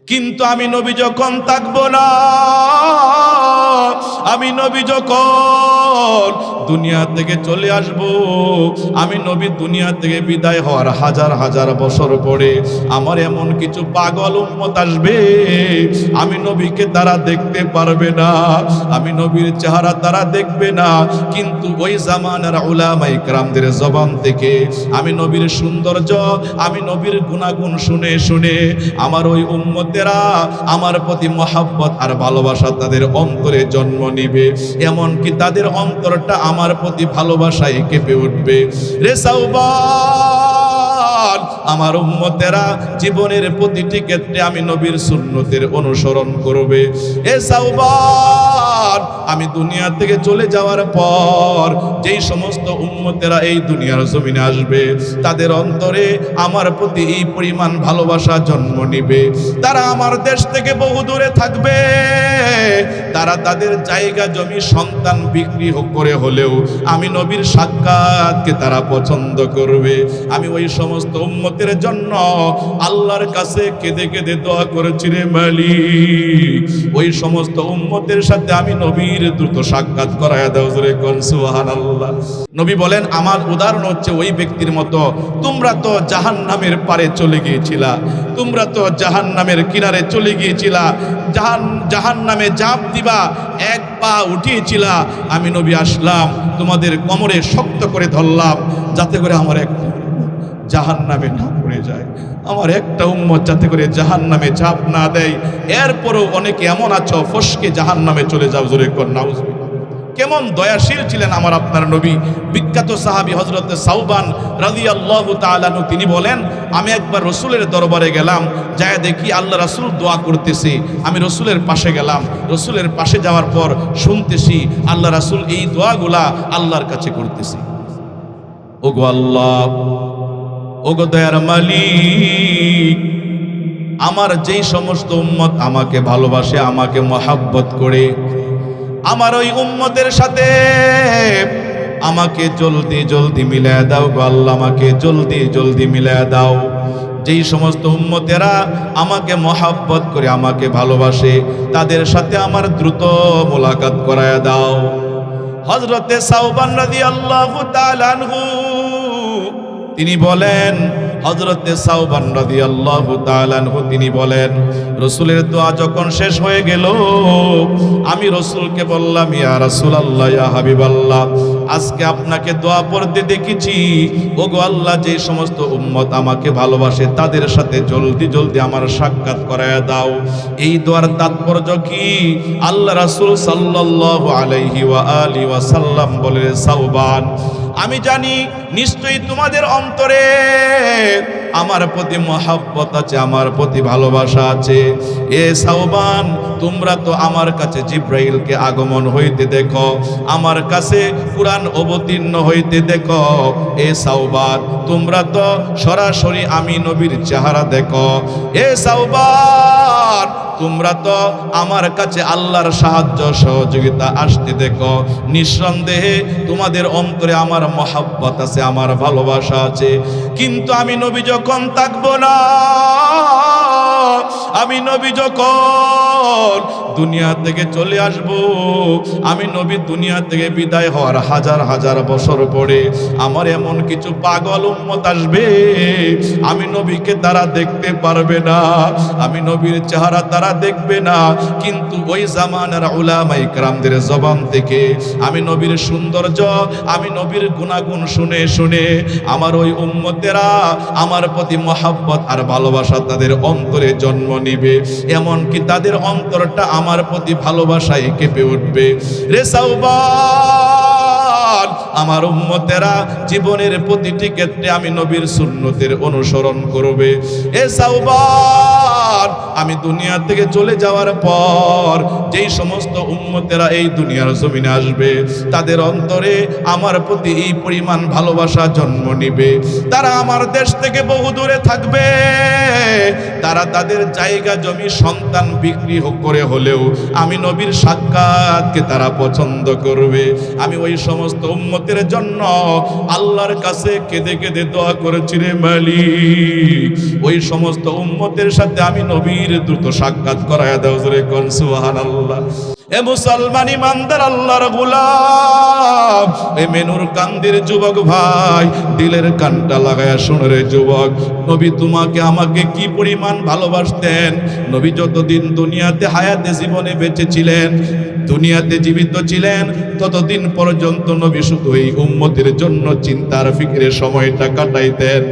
কিন্তু আমি নবী যখন থাকবো না, আমি নবী যখন দুনিয়া থেকে চলে আসব, আমি নবী দুনিয়া থেকে বিদায় হওয়ার হাজার হাজার বছর পরে আমার এমন কিছু পাগল উম্মত আসবে, আমি নবীকে তারা দেখতে পারবে না, আমি নবীর চেহারা তারা দেখবে না, কিন্তু ওই জামানার উলামা ইকরামদের জবান থেকে আমি নবীর সৌন্দর্য, আমি নবীর গুণাগুণ শুনে শুনে আমার ওই উম্মতেরা আমার প্রতি মহাব্বত আর ভালোবাসা তাদের অন্তরে জন্ম নিবে, এমনকি তাদের অন্তরটা আমার প্রতি ভালোবাসায় কেঁপে উঠবে। রে সাওবান, আমার উম্মতেরা জীবনের প্রতিটি ক্ষেত্রে আমি নবীর সুন্নতের অনুসরণ করবে। এ সাওবান, আমি দুনিয়া থেকে চলে যাওয়ার পর যেই সমস্ত উম্মতেরা এই দুনিয়ার জমিনে আসবে, তাদের অন্তরে আমার প্রতি এই পরিমাণ ভালোবাসা জন্ম নিবে, তারা আমার দেশ থেকে বহু দূরে থাকবে, তারা তাদের জায়গা জমি সন্তান বিক্রি করে হলেও আমি নবীর সাক্ষাৎকে তারা পছন্দ করবে। আমি ওই সমস্ত উম্মতের জন্য আল্লাহর কাছে কেঁদে কেঁদে দোয়া করেছি, রে মালিক, ওই সমস্ত উম্মতের সাথে আমি নবীর দ্রুত সাক্ষাৎ করায়া দাও। জোরে কোন সুবহানাল্লাহ। নবী বলেন, আমার উদাহরণ হচ্ছে ওই ব্যক্তির মতো, তোমরা তো জাহান্নামের পারে চলে গিয়েছিলা, তোমরা তো জাহান্নামের কিনারে চলে গিয়েছিলা, জাহান্নামে ঝাঁপ দিবা, এক পা উঠিয়েছিলা, আমি নবী আসলাম, তোমাদের কোমরে শক্ত করে ধরলাম, যাতে করে আমার এক জাহান্নামে না পড়ে যায়, আমার একটা উম্মত যাতে করে জাহান্নামে ঝাঁপ না দেয়। এরপরও অনেকে এমন আছো ফসকে জাহান্নামে চলে যাও। জোরে কর নাউজুবিল্লাহ। কেমন দয়াশীল ছিলেন আমার আপনার নবী। বিখ্যাত সাহাবী হযরত সাওবান রাদিয়াল্লাহু তাআলা আনহু তিনি বলেন, আমি একবার রসুলের দরবারে গেলাম, যায় দেখি আল্লাহ রাসূল দোয়া করতেছে, আমি রসুলের পাশে গেলাম, রসুলের পাশে যাওয়ার পর শুনতেছি আল্লাহ রাসূল এই দোয়াগুলা আল্লাহর কাছে করতেছে। ওগো আল্লাহ, ওগো দয়ার মালিক, আমার যেই সমস্ত উম্মত আমাকে ভালোবাসে, আমাকে মহাব্বত করে, আমার ওই উম্মতের সাথে আমাকে জলদি জলদি মিলায়া দাও গো আল্লাহ, আমাকে জলদি জলদি মিলায়া দাও। যেই সমস্ত উম্মতেরা আমাকে মহাব্বত করে, আমাকে ভালোবাসে, তাদের সাথে আমার দ্রুত মোলাকাত করায়া দাও। হযরতে সাওবান রাদিয়াল্লাহু তাআলা আনহু তিনি বলেন, হযরতে সাওবান রাদিয়াল্লাহু তাআলা আনহু তিনি বলেন, রাসূলের দোয়া যখন শেষ হয়ে গেল, আমি রাসূলকে বললাম, ইয়া রাসূলুল্লাহ, ইয়া হাবিবাল্লাহ, আজকে আপনাকে দোয়া পড়তে দেখেছি, ওগো আল্লাহ, যে সমস্ত উম্মত আমাকে ভালোবাসে তাদের সাথে জলদি জলদি আমার সাক্ষাৎ করায়া দাও। এই দোয়ার তাৎপর্য কি? আল্লাহ রাসূল সাল্লাল্লাহু আলাইহি ওয়া আলিহি ওয়াসাল্লাম বলে, সাওবান, আমি জানি নিশ্চয়ই তোমাদের অন্তরে আমার প্রতি মহাব্বত আছে, আমার প্রতি ভালোবাসা আছে। এ সাওবান, তোমরা তো আমার কাছে জিব্রাইলকে আগমন হইতে দেখো, আমার কাছে কুরআন অবতীর্ণ হইতে দেখো। এ সাওবান, তোমরা তো সরাসরি আমি নবীর চেহারা দেখো। এ সাওবান, তোমরা তো আমার কাছে আল্লাহর সাহায্য সহযোগিতা আসতে দেখো। নিঃসন্দেহে তোমাদের অন্তরে আমার মহাব্বত আছে, আমার ভালোবাসা আছে। কিন্তু আমি নবী যখন থাকবো না, আমি নবী যখন দুনিয়া থেকে চলে আসব, আমি নবী দুনিয়া থেকে বিদায় হওয়ার হাজার হাজার বছর পরে আমার এমন কিছু পাগল উম্মত আসবে, আমি নবীকে তারা দেখতে পারবে না, আমি নবীর চেহারা তারা দেখবে না, কিন্তু ওই জামানার উলামা ইকরামদের জবান থেকে আমি নবীর সৌন্দর্য, আমি নবীর গুণাগুণ শুনে শুনে আমার ওই উম্মতেরা আমার প্রতি মহাব্বত আর ভালোবাসা তাদের অন্তরে জন্ম নিবে, এমনকি তাদের অন্তরটা আমার প্রতি ভালোবাসায় কেঁপে উঠবে। রে সাওবান, আমার উম্মতেরা জীবনের প্রতিটি ক্ষেত্রে আমি নবীর সুন্নতের অনুসরণ করবে। এ সাওবান, আমি দুনিয়া থেকে চলে যাওয়ার পর যেই সমস্ত উম্মতেরা এই দুনিয়ার জমিনে আসবে, তাদের অন্তরে আমার প্রতি এই পরিমাণ ভালোবাসা জন্ম নিবে, তারা আমার দেশ থেকে বহু দূরে থাকবে, তারা তাদের জায়গা জমি সন্তান বিক্রি করে হলেও আমি নবীর সাক্ষাৎকে তারা পছন্দ করবে। আমি ওই সমস্ত উম্মতের জন্য আল্লাহর কাছে কেঁদে কেঁদে দোয়া করেছি, রে মালিক, ওই সমস্ত উম্মতের সাথে আমি আমি নবীর দ্রুত সাক্ষাৎ করায়া দাও, জোরে কোন সুবহানাল্লাহ। এ মুসলমান ইমানদার আল্লাহর গোলাম, এ মেনুর কান্দির যুবক ভাই, দিলের কানটা লাগায়া শোনো রে যুবক, নবী তোমাকে আমাকে কি পরিমাণ ভালোবাসতেন। নবী যতদিন দুনিয়াতে হায়াতে জীবনে বেঁচে ছিলেন, দুনিয়াতে জীবিত ছিলেন, ততদিন পর্যন্ত নবী শুধু এই উম্মতের জন্য চিন্তার ফিকিরে সময়টা কাটাইতেন।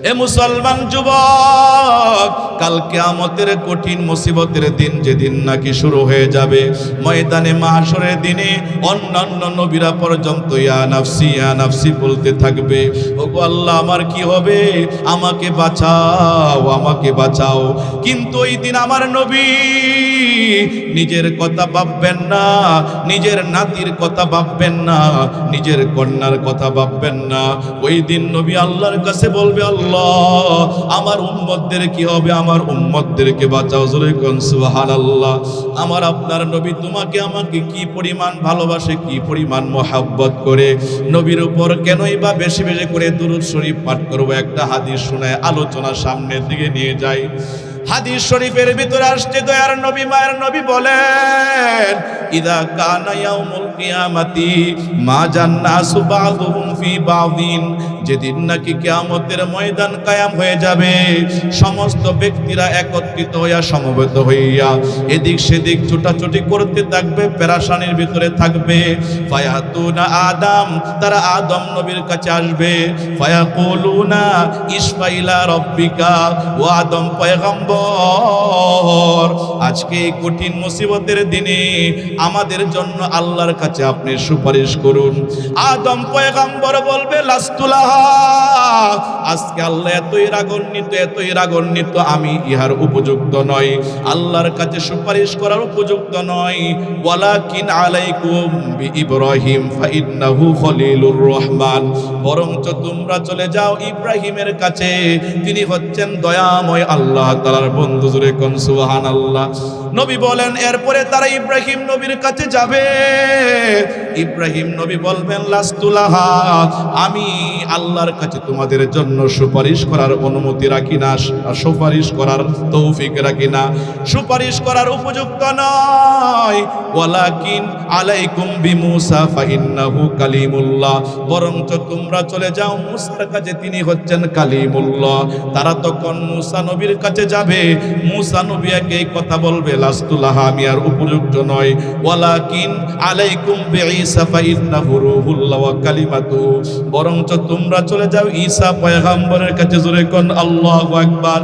এ মুসলমান যুবক, কাল কিয়ামতের কঠিন মুসিবতের দিন, যেদিন নাকি শুরু হয়ে যাবে ময়দানে মাহশরের দিনে, অন্যান্য নবীরা পর্যন্ত ইয়া নাফসি বলতে থাকবে, ওগো আল্লাহ আমার কি হবে, আমাকে বাঁচাও, আমাকে বাঁচাও। কিন্তু ওই দিন আমার নবী নিজের কথা ভাববেন না, নিজের নাতির কথা ভাববেন না, নিজের কন্যার কথা ভাববেন না। ওই দিন নবী আল্লাহর কাছে বলবে, আল্লাহ আমার উম্মতদের কি হবে, আমার উম্মতদেরকে বাঁচাও, জোরে কোন সুবহানাল্লাহ। আমার আপনার নবী তোমাকে আমাকে কি পরিমাণ ভালোবাসে, কি পরিমাণ মহব্বত করে। নবীর উপর কেনই বা বেশি বেশি করে দুরূদ শরীফ পাঠ করব, একটা হাদিস শোনায় আলোচনা সামনের দিকে নিয়ে যাই। হাদিস শরীফের ভিতরে আসছে, দয়ার নবী মায়ের নবী বলেন, ইদা কানা ইয়াউমুল কিয়ামাতি মা জান্নাসু বাযুহুম ফি বাযিন, যেদিন নাকি কিয়ামতের ময়দান কায়াম হয়ে যাবে, সমস্ত ব্যক্তিরা একত্রিত হইয়া সমবেত হইয়া এদিক সেদিক ছুটাছুটি করতে থাকবে, পেরেশানির ভিতরে থাকবে। ফায়াতুনা আদম, তারা আদম নবীর কাছে আসবে। ফায়াকুলুনা ইসফাইলা রব্বিকা, ও আদম পয়গম্বর, আজকে এই কঠিন মুসিবতের দিনে আমাদের জন্য আল্লাহর কাছে আপনি সুপারিশ করুন। আদম পয়গম্বর বলবে, লাস্তুলাহা, আজকে আল্লাহ এতই রাগান্বিত, আমি ইহার উপযুক্ত নই, আল্লাহর কাছে সুপারিশ করার উপযুক্ত নই। ওয়ালাকিন আলাইকুম বিইব্রাহিম ফাইন্নাহু খলিলুর রহমান, বরঞ্চ তোমরা চলে যাও ইব্রাহিমের কাছে, তিনি হচ্ছেন দয়াময় আল্লাহ তাআলার বন্ধু, জোরে কোন সুবহানাল্লাহ। নবী বলেন, এরপরে তারা ইব্রাহিম নবীর কাছে যাবে। ইব্রাহিম নবী বলবেন, লাস্তুলাহা, আমি আল্লাহর কাছে তোমাদের জন্য সুপারিশ করার অনুমতি রাখি না, সুপারিশ করার তৌফিক রাখি না, সুপারিশ করার উপযুক্ত নয়। ওয়ালাকিন আলাইকুম বিমূসা ফাইন্নাহু কালিমুল্লাহ, বরঞ্চ তোমরা চলে যাও মূসার কাছে, তিনি হচ্ছেন কালিমুল্লাহ। তারা তখন মূসা নবীর কাছে যাবে। মূসা নবী এই কথা বলবে, লাস্তুলাহা, আমি আর উপযুক্ত নয়। ওয়ালাকিন আলাইকুম বিঈসা ফাইন্নাহু রূহুল্লাহ ওয়া কালিমাতুহু, বরঞ্চ তোমরা চলে যাও ঈসা পয়গম্বরের কাছে, জোরে কোন আল্লাহু আকবার।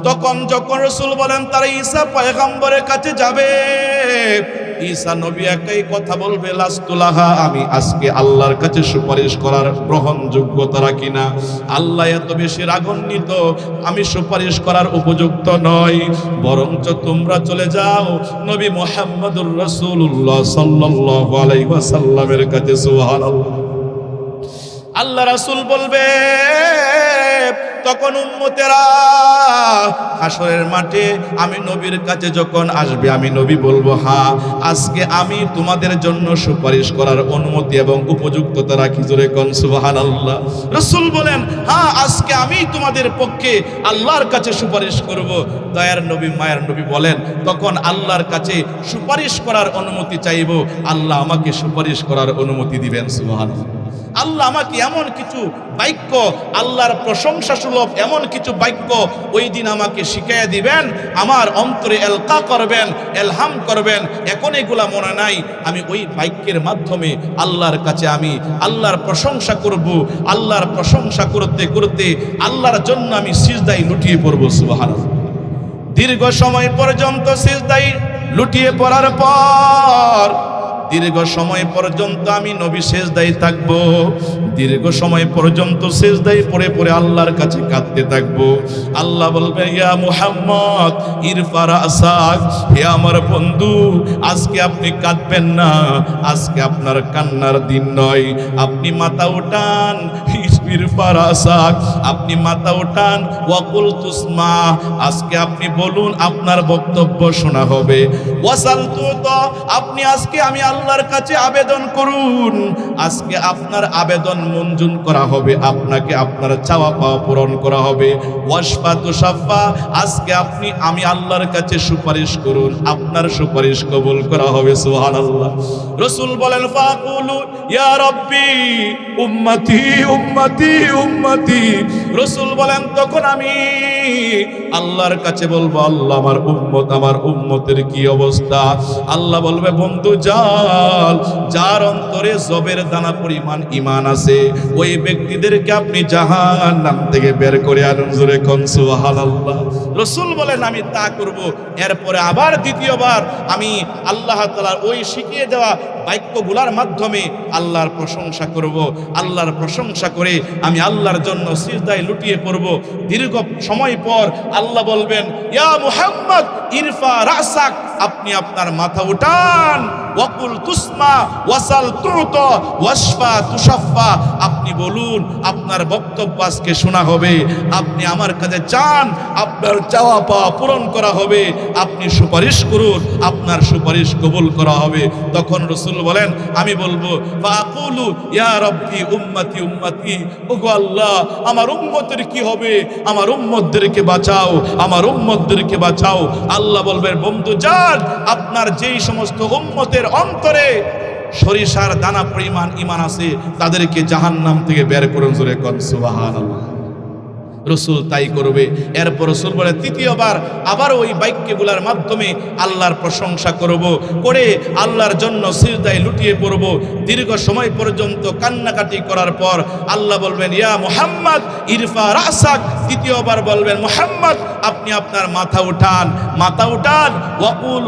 তখন যখন রাসূল বলেন তারা ঈসা পয়গম্বরের কাছে যাবে, ঈসা নবী একই কথা বলবে, লাস্তুলাহা, আমি আজকে আল্লাহর কাছে সুপারিশ করার গ্রহণযোগ্যতা রাখি না, আল্লাহ এত বেশি রাগান্বিত, আমি সুপারিশ করার উপযুক্ত নই। বরঞ্চ তোমরা চলে যাও নবী মুহাম্মদুর রাসূলুল্লাহ সাল্লাল্লাহু আলাইহি ওয়াসাল্লামের কাছে, সুবহানাল্লাহ। আল্লাহ রাসূল বলবে, তখন উম্মতেরা হাসরের মাঠে আমি নবীর কাছে যখন আসবে, আমি নবী বলবো, হ্যাঁ আজকে আমি তোমাদের জন্য সুপারিশ করার অনুমতি এবং উপযুক্ততা রাখি, জোরে কোন সুবহানাল্লাহ। রাসূল বলেন, হ্যাঁ আজকে আমি তোমাদের পক্ষে আল্লাহর কাছে সুপারিশ করব। দয়ার নবী মায়ের নবী বলেন, তখন আল্লাহর কাছে সুপারিশ করার অনুমতি চাইব, আল্লাহ আমাকে সুপারিশ করার অনুমতি দিবেন, সুবহানাল্লাহ। আল্লাহ আমাকে এমন কিছু বাক্য, আল্লাহর প্রশংসা সুলভ এমন কিছু বাক্য ওই দিন আমাকে শিখাইয়া দিবেন, আমার অন্তরে এলকা করবেন, এলহাম করবেন। এখন এগুলা মনে নাই, আমি ওই বাক্যের মাধ্যমে আল্লাহর কাছে আমি আল্লাহর প্রশংসা করব। আল্লাহর প্রশংসা করতে করতে আল্লাহর জন্য আমি সিজদায় লুটিয়ে পড়ব, সুবহানাল্লাহ। দীর্ঘ সময় পর্যন্ত সিজদায় লুটিয়ে পড়ার পর দীর্ঘ সময় পর্যন্ত আমি নবী সেজদায় থাকব। দীর্ঘ সময় পর্যন্ত সেজদায় পড়ে পড়ে আল্লাহর কাছে কাঁদতে থাকব। আল্লাহ বলবেন, ইয়া মুহাম্মদ ইরফা রাসাক, হে আমার বন্ধু, আজকে আপনি কাঁদবেন না, আজকে আপনার কান্নার দিন নয়, আপনি মাথা উঠান, ইরফা রাসাক, আপনি মাথা উঠান, ওয়াকুল তুসমা, আজকে আপনি বলুন, আপনার বক্তব্য শোনা হবে। ওয়াসাল তুতা, আপনি আজকে আমি আল্লাহর কাছে আবেদন করুন, আজকে আপনার আবেদন মঞ্জুর করা হবে, আপনাকে আপনার চাওয়া পাওয়া পূরণ করা হবে। ওয়াশফা তুশাফা, আজকে আপনি আমি আল্লাহর কাছে সুপারিশ করুন, আপনার সুপারিশ কবুল করা হবে। সুবহানাল্লাহ। রাসূল বলেন ফাকুলু ইয়া রাব্বি উম্মতি উম্মতি উম্মতি, রাসূল বলেন তখন আমি আল্লাহর কাছে বলবো, আল্লাহ আমার উম্মত, আমার উম্মতের কি অবস্থা? আল্লাহ বলবে, বন্ধু যার যার অন্তরে জবের দানা পরিমাণ ঈমান আছে, ওই ব্যক্তিদেরকে আপনি জাহান্নাম থেকে বের করে আনুন। জোরে কোন সুবহানাল্লাহ। রাসূল বলেন আমি তা করব। এরপরে আবার দ্বিতীয়বার আমি আল্লাহ তাআলার ওই শিখিয়ে দেওয়া বাক্যগুলোর মাধ্যমে আল্লাহর প্রশংসা করব। আল্লাহর প্রশংসা করে আমি আল্লাহর জন্য সিজদায় লুটিয়ে পড়ব। দীর্ঘ সময় পর আল্লাহ বলবেন, ইয়া মুহাম্মদ ইরফা রাসাক, আপনি আপনার মাথা উঠান, ওয়াকুল তুসমা ওয়াসাল তুতা ওয়াশফা তুশাফা, আপনি বলুন, আপনার বক্তব্য আজকে শোনা হবে, আপনি আমার কাছে চান, আপনার চাওয়া পাওয়া পূরণ করা হবে, আপনি সুপারিশ করুন, আপনার সুপারিশ কবুল করা হবে। তখন রাসূল বলেন, আমি বলবো ফাকুলু ইয়া রাব্বি উম্মতি উম্মতি, ওগো আল্লাহ আমার উম্মতের কি হবে? আমার উম্মতদেরকে বাঁচাও, আমার উম্মতদেরকে বাঁচাও। আল্লাহ বলবেন, বন্ধু যান, আপনার যেই সমস্ত উম্মতের অন্তরে সরিষার দানা পরিমাণ ঈমান আছে, তাদেরকে জাহান্নাম থেকে বের করুন। জোরে কোন সুবহানাল্লাহ। রাসূল তাই করবে। এরপর রাসূল বলে, তৃতীয়বার আবার ওই বাক্যগুলোর মাধ্যমে আল্লাহর প্রশংসা করব, করে আল্লাহর জন্য সিজদায় লুটিয়ে পড়ব। দীর্ঘ সময় পর্যন্ত কান্নাকাটি করার পর আল্লাহ বলবেন, ইয়া মুহাম্মদ ইরফা রাসাক, তৃতীয়বার বলবেন, মুহাম্মদ আপনি আপনার মাথা উঠান, মাথা উঠান, ওয়াকুল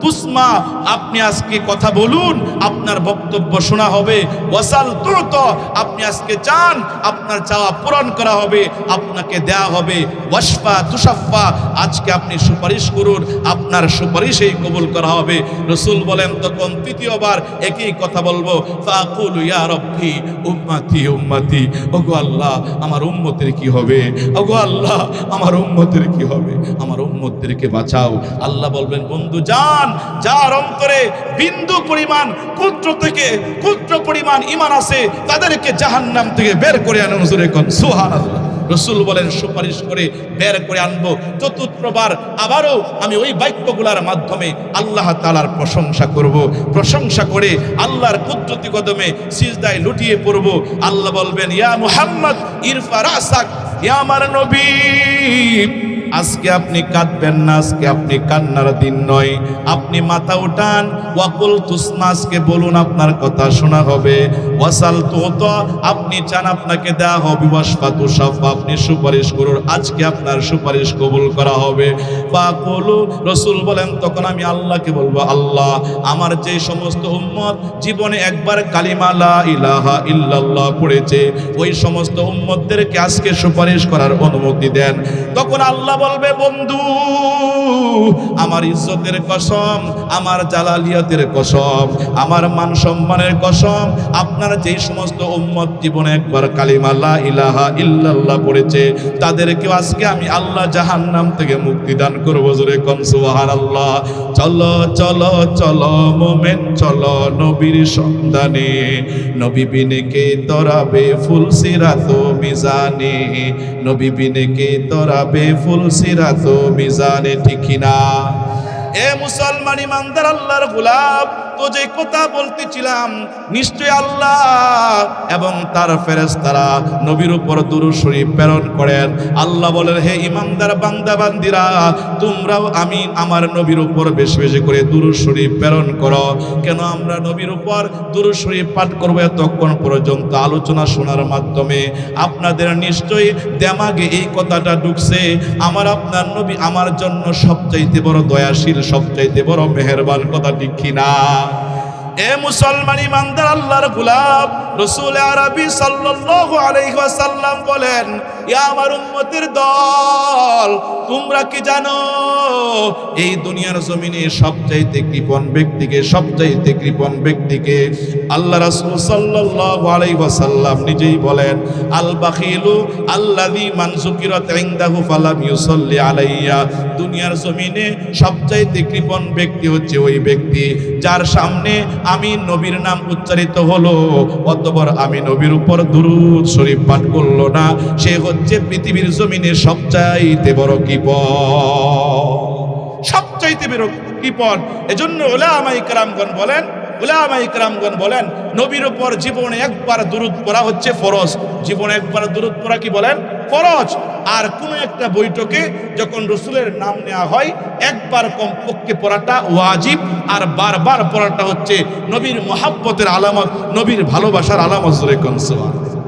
তুসমা, আপনি আজকে কথা বলুন, আপনার বক্তব্য শোনা হবে। ওয়াসাল তুতা, আপনি আজকে চান, আপনার চাওয়া পূরণ করা হবে, আপনাকে দেয়া হবে। ওয়াশফা তুশাফা, আজকে আপনি সুপারিশ করুন, আপনার সুপারিশেই কবুল করা হবে। রাসূল বলেন, তখন তৃতীয়বার একই কথা বলবো, ফাকুলু ইয়া রাব্বি উম্মতি উম্মতি, ওগো আল্লাহ আমার উম্মতের কি হবে? ওগো আল্লাহ আমার উম্মতের কি হবে? আমার উম্মতদেরকে বাঁচাও। আল্লাহ বলবেন, বন্ধু যান, যার অন্তরে বিন্দু পরিমাণ ক্ষুদ্র থেকে ক্ষুদ্র পরিমাণ ঈমান আছে, তাদেরকে জাহান্নাম থেকে বের করে আনুন। জোরে কোন সুবহানাল্লাহ। রাসূল বলেন, সুপারিশ করে বের করে আনবো। চতুর্থবার আবারও আমি ওই বাক্যগুলোর মাধ্যমে আল্লাহ তাআলার প্রশংসা করব। প্রশংসা করে আল্লাহর কুদরতি কদমে সিজদায় লুটিয়ে পড়ব। আল্লাহ বলবেন, ইয়া মুহাম্মদ ইরফা রাসাক, ইয়া আমার নবী আজকে আপনি কাঁদবেন না, আজকে আপনি কান্নার দিন নয়, আপনি মাথা উঠান, ওয়াকুল তুসমা, আজকে বলুন, আপনার কথা শোনা হবে। ওয়াসাল তুতা, আপনি চান, আপনাকে দেয়া হবে। ওয়াশফা তুশাফা, আপনি সুপারিশ করুন, আজকে আপনার সুপারিশ কবুল করা হবে। ফাকুলু, রাসূল বলেন, তখন আমি আল্লাহকে বলবো, আল্লাহ আমার যে সমস্ত উম্মত জীবনে একবার কালিমা লা ইলাহা ইল্লাল্লাহ পড়েছে, ওই সমস্ত উম্মতদেরকে আজকে সুপারিশ করার অনুমতি দেন। তখন আল্লাহ বলবে, বন্ধু আমার ইজ্জতের কসম, আমার জালালিয়াতের কসম, আমার মান সম্মানের কসম, আপনার যেই সমস্ত উম্মত জীবনে একবার কালিমা লা ইলাহা ইল্লাল্লাহ পড়েছে, তাদেরকে আজকে আমি আল্লাহ জাহান্নাম থেকে মুক্তি দান করব। জোরে কোন সুবহানাল্লাহ। চলো চলো চলো মোমেন চলো নবীর সন্ধানে, নবী বিনে কে তরাবে ফুল সিরাত মিজানে, নবী বিনে কে তরাবে ফুল সিরাত মিজানে, ঠিক না? এ মুসলমান ইমানদার আল্লাহর গোলাম, তো যে কথা বলতেছিলাম, নিশ্চয় আল্লাহ এবং তার ফেরেশতারা নবীর উপর দুরূদ শরীফ প্রেরণ করেন। আল্লাহ বলেন, হে ইমানদার বান্দা বান্দিরা, তোমরাও আমি আমার নবীর উপর বেশি বেশি করে দুরূদ শরীফ প্রেরণ করো। কেন আমরা নবীর উপর দুরূদ শরীফ পাঠ করব? এতক্ষণ পর্যন্ত আলোচনা শোনার মাধ্যমে আপনাদের নিশ্চয়ই দেমাগে এই কথাটা ঢুকছে, আমার আপনার নবী আমার জন্য সবচাইতে বড় দয়াশীল, সবচাইতে বড় মেহেরবান, কথা ঠিক কিনা? এ মুসলমান ইমানদার আল্লাহর গোলাম, রাসূল আরবি সাল্লাল্লাহু আলাইহি ওয়াসাল্লাম বলেন, ইয়া আমার উম্মতের দল, তোমরা কি জানো এই দুনিয়ার জমিনে সবচাইতে কৃপণ ব্যক্তিকে আল্লাহ রাসূল সাল্লাল্লাহু আলাইহি ওয়াসাল্লাম নিজেই বলেন, আল বাখিলু আল্লাযী মান যুকিরাত ইনদাহু ফালাম ইউসাল্লি আলাইয়া। দুনিয়ার জমিনে সবচাইতে কৃপণ ব্যক্তি হচ্ছে ওই ব্যক্তি যার সামনে আমি নবীর নাম উচ্চারিত হলো অতঃপর আমি নবীর উপর দুরূদ শরীফ পাঠ করলো না, সে হচ্ছে পৃথিবীর জমিনে সবচাইতে বড় সবচাইতে বড় কৃপণ। এজন্য উলামায়ে কেরামগণ বলেন নবীর উপর জীবনে একবার দুরূদ পড়া হচ্ছে ফরজ। জীবনে একবার দুরূদ পড়া কি বলেন? ফরজ। আর কোন একটা বৈঠকে যখন রাসূলের নাম নেওয়া হয় একবার কমপক্ষে পড়াটা ওয়াজিব, আর বারবার পড়াটা হচ্ছে নবীর মহব্বতের আলামত, নবীর ভালোবাসার আলামত। জোরে কোন সুবহানাল্লাহ।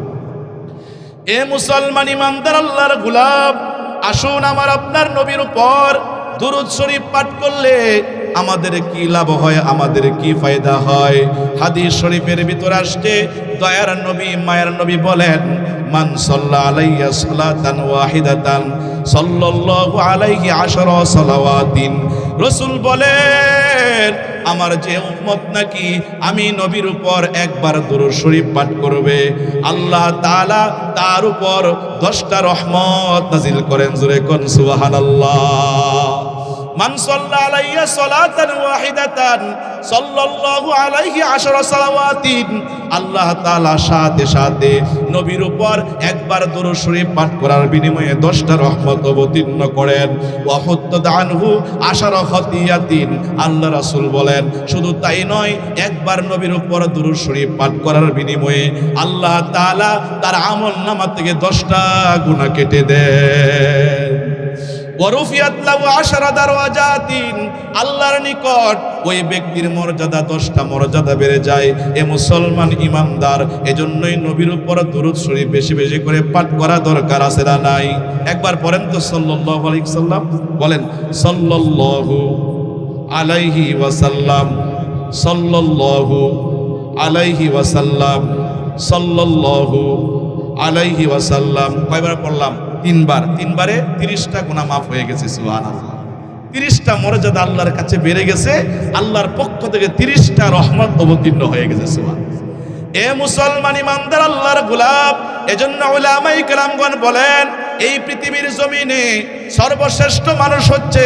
এ মুসলমান ইমানদার আল্লাহর গোলাম, আসুন আমার আপনার নবীর উপর দুরূদ শরীফ পাঠ করলে আমাদের কি লাভ হয়, আমাদের কি ফায়দা হয়। হাদিস শরীফের ভিতর আসছে দয়ার নবী মায়ের নবী বলেন, মান সাল্লা আলাইয়া সালাতান ওয়াহিদাতান সাল্লাল্লাহু আলাইহি আশরা সালাওয়াতিন। রাসূল বলেন আমার যে উম্মত নাকি আমি নবীর উপর একবার দুরূদ শরীফ পাঠ করবে, আল্লাহ তাআলা তার উপর 10টা রহমত নাজিল করেন। জোরে কোন সুবহানাল্লাহ। মান সাল্লা আলাইয়া সালাতান ওয়াহিদাতান সাল্লাল্লাহু আলাইহি আশরা সালাওয়াতিন। আল্লাহ তাআলা সাথে সাথে নবীর উপর একবার দুরূদ শরীফ পাঠ করার বিনিময়ে 10টা রহমত অবতীর্ণ করেন। ওয়া হুত্তাদ আনহু আশরা খতিয়াতিন। আল্লাহ রাসূল বলেন শুধু তাই নয়, একবার নবীর উপর দুরূদ শরীফ পাঠ করার বিনিময়ে আল্লাহ তাআলা তার আমলনামা থেকে 10টা গুনাহ কেটে দেন। ওয়ারুফিয়াত লাহু আশরা দারওয়াজাতিন। আল্লাহর নিকট ওই ব্যক্তির মর্যাদা 10টা মর্যাদা বেড়ে যায়। এ মুসলমান ইমানদার, এজন্যই নবীর উপর দুরূদ শরীফ বেশি বেশি করে পাঠ করা দরকার আছে না নাই? একবার পড়েন তো সাল্লাল্লাহু আলাইহি সাল্লাম, বলেন সাল্লাল্লাহু আলাইহি ওয়াসাল্লাম, সাল্লাল্লাহু আলাইহি ওয়াসাল্লাম, সাল্লাল্লাহু আলাইহি ওয়াসাল্লাম। কয়বার পড়লাম? 3 বার। 3 বারে 30টা গুনাহ মাফ হয়ে গেছে। সুবহানাল্লাহ। 30টা মর্যাদা আল্লাহর কাছে বেড়ে গেছে, আল্লাহর পক্ষ থেকে 30টা রহমত অবতীর্ণ হয়ে গেছে। সুবহানাল্লাহ। এ মুসলমান ইমানদার আল্লাহর গোলাম, এজন্য উলামায়ে কেরামগণ বলেন এই পৃথিবীর জমিনে সর্বশ্রেষ্ঠ মানুষ হচ্ছে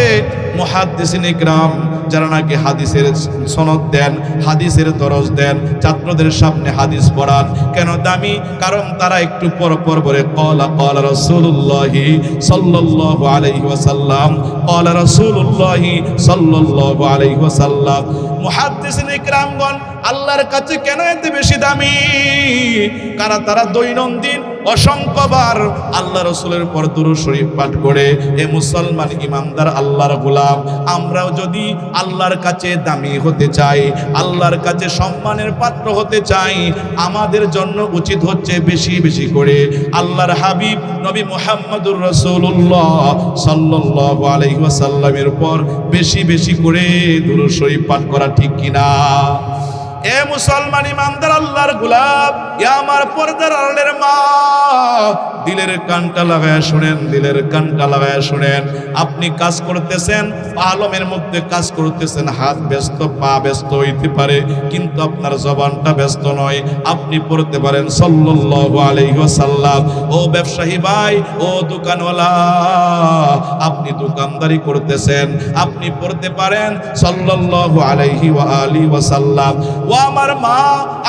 মুহাদ্দিসিনে কেরাম, যারা নাকি হাদিসের সনদ দেন, হাদিসের দরজ দেন, ছাত্রদের সামনে হাদিস পড়ান। কেন দামি? কারণ তারা একটু পর পর বলে ক্বালা ক্বালা রাসূলুল্লাহি সাল্লাল্লাহু আলাইহি ওয়াসাল্লাম, ক্বালা রাসূলুল্লাহি সাল্লাল্লাহু আলাইহি ওয়াসাল্লাম। মুহাদ্দিসিনে কেরামগণ আল্লাহর কাছে কেন এত বেশি দামি? কারণ তারা দৈনন্দিন অসংখ্যবার আল্লাহ রাসূলের উপর দুরূদ শরীফ পাঠ করে। এ মুসলমান ইমানদার আল্লাহর গোলাম, আমরাও যদি আল্লাহর কাছে দামি হতে চাই, আল্লাহর কাছে সম্মানের পাত্র হতে চাই, আমাদের জন্য উচিত হচ্ছে বেশি বেশি করে আল্লাহর হাবিব নবী মুহাম্মদুর রাসূলুল্লাহ সাল্লাল্লাহু আলাইহি ওয়াসাল্লামের উপর বেশি বেশি করে দুরূদ শরীফ পাঠ করা, ঠিক কিনা? এ মুসলমান ইমানদার আল্লাহর গোলাম, এ আমার পর্দার আড়ালের মা, দিলের কানটা লাগায় শুনেন, দিলের কানটা লাগায় শুনেন। আপনি কাজ করতেছেন, আলমের মধ্যে কাজ করতেছেন, হাত ব্যস্ত, পা ব্যস্ত হইতে পারে, কিন্তু আপনার জবানটা ব্যস্ত নয়। আপনি পড়তে পারেন সাল্লাল্লাহু আলাইহি ওয়াসাল্লাম। ও ব্যবসায়ী ভাই, ও দোকানওয়ালা, আপনি দোকানদারি করতেছেন, আপনি পড়তে পারেন সাল্লাল্লাহু আলাইহি ওয়া আলিহি ওয়াসাল্লাম। ও আমার মা,